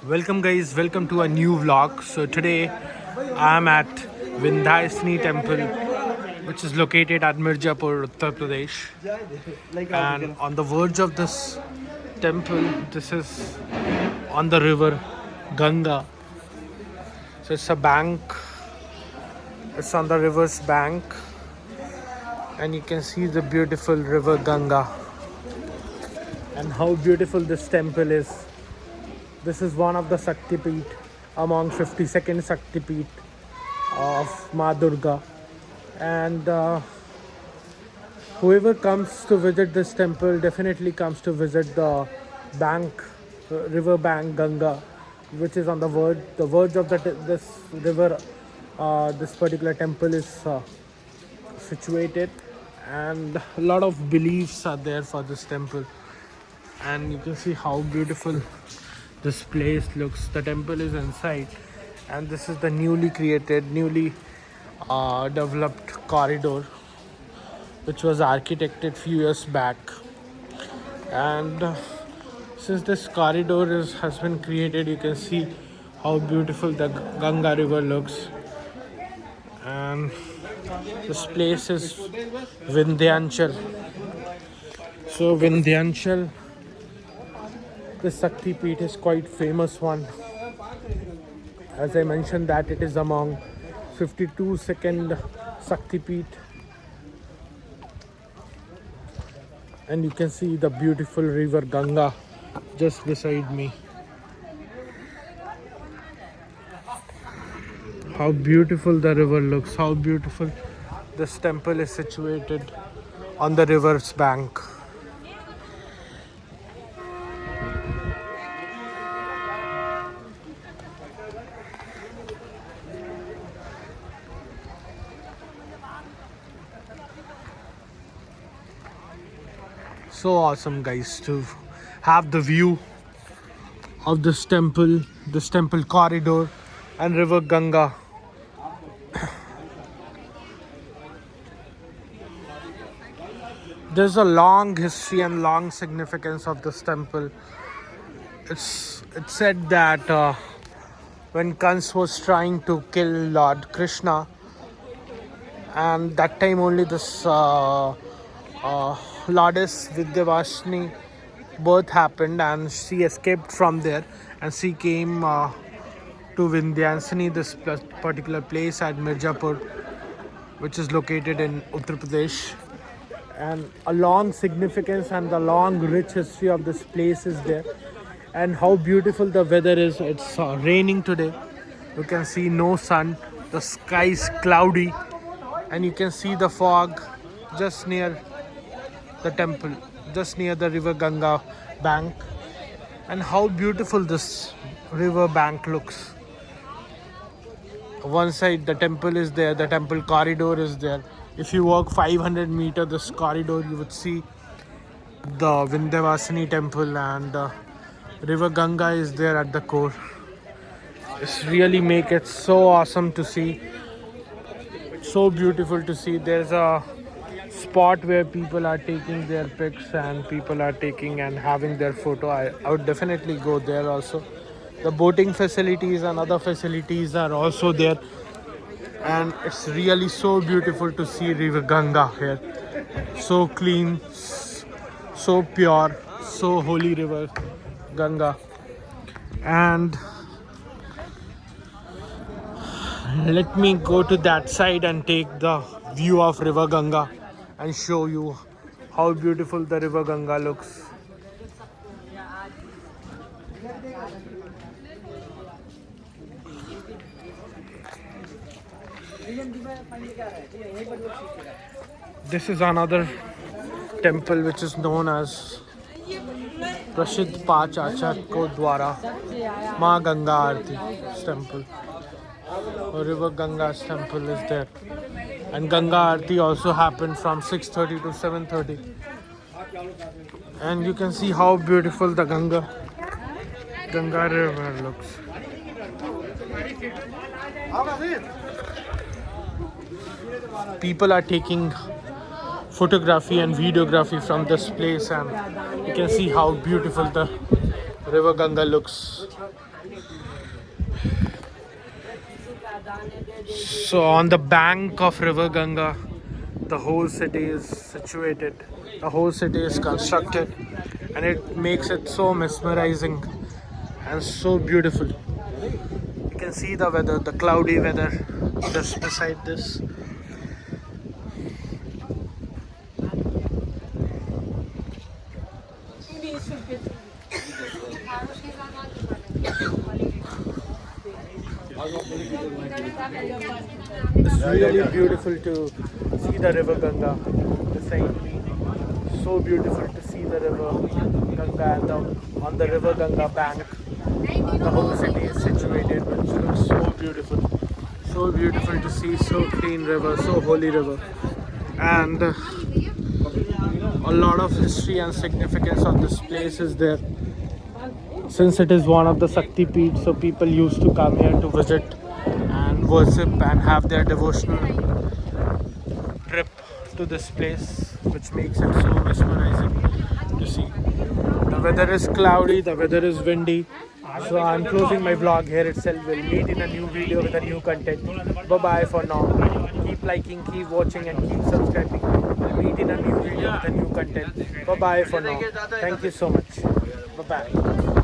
Welcome guys, welcome to a new vlog. So today I'm at Vindhyasini temple which is located at Mirzapur, Uttar Pradesh. And on the verge of this temple, this is on the river Ganga. So it's a bank, it's on the river's bank and you can see the beautiful river Ganga and how beautiful this temple is. This is one of the Shakti Peeth among 52nd Shakti Peeth of Ma Durga. And whoever comes to visit this temple definitely comes to visit the bank, river bank Ganga, which is on the verge of this river. This particular temple is situated, and a lot of beliefs are there for this temple. And you can see how beautiful this place looks. The temple is inside, and this is the newly developed corridor which was architected few years back. And since this corridor has been created, you can see how beautiful the Ganga river looks. And this place is Vindhyanchal. So Vindhyanchal, the Shakti Peeth, is quite famous one. As I mentioned that it is among 52 second Shakti Peeth. And you can see the beautiful river Ganga just beside me. How beautiful the river looks, how beautiful this temple is situated on the river's bank. So awesome guys to have the view of this temple corridor and river Ganga. There's a long history and long significance of this temple. It's said that when Kans was trying to kill Lord Krishna, and that time only this Goddess Vidyavasini birth happened, and she escaped from there and she came to Vindhyasini, this particular place at Mirzapur, which is located in Uttar Pradesh. And a long significance and the long rich history of this place is there. And how beautiful the weather is. It's raining today. You can see no sun, the sky is cloudy, and you can see the fog just near the temple, just near the river Ganga bank. And how beautiful this river bank looks. One side the temple is there, the temple corridor is there. If you walk 500 meters this corridor, you would see the Vindhyasini temple, and river Ganga is there at the core. It's really make it so awesome to see, so beautiful to see. There's a spot where people are taking their pics and people are taking and having their photo. I would definitely go there also. The boating facilities and other facilities are also there, and it's really so beautiful to see river Ganga here. So clean, so pure, so holy river Ganga. And let me go to that side and take the view of river Ganga and show you how beautiful the river Ganga looks. This is another temple which is known as Prasiddh Pachachar Ko Dwara Ma Ganga Aarti temple. River Ganga's temple is there, and Ganga Aarti also happened from 6:30 to 7:30. And you can see how beautiful the Ganga river looks. People are taking photography and videography from this place, and you can see how beautiful the river Ganga looks. So on the bank of River Ganga, the whole city is situated. The whole city is constructed, and it makes it so mesmerizing and so beautiful. You can see the weather, the cloudy weather just beside this. It's really beautiful to see the river Ganga beside me. So beautiful to see the river Ganga and on the river Ganga bank. The whole city is situated, which looks so beautiful. So beautiful to see, so clean river, so holy river. And a lot of history and significance of this place is there. Since it is one of the Shakti Peeth, so people used to come here to visit and worship and have their devotional trip to this place, which makes it so mesmerizing to see. The weather is cloudy, the weather is windy. So I'm closing my vlog here itself. We'll meet in a new video with a new content. Bye bye for now. Keep liking, keep watching, and keep subscribing. We'll meet in a new video with a new content. Bye bye for now. Thank you so much. Bye bye.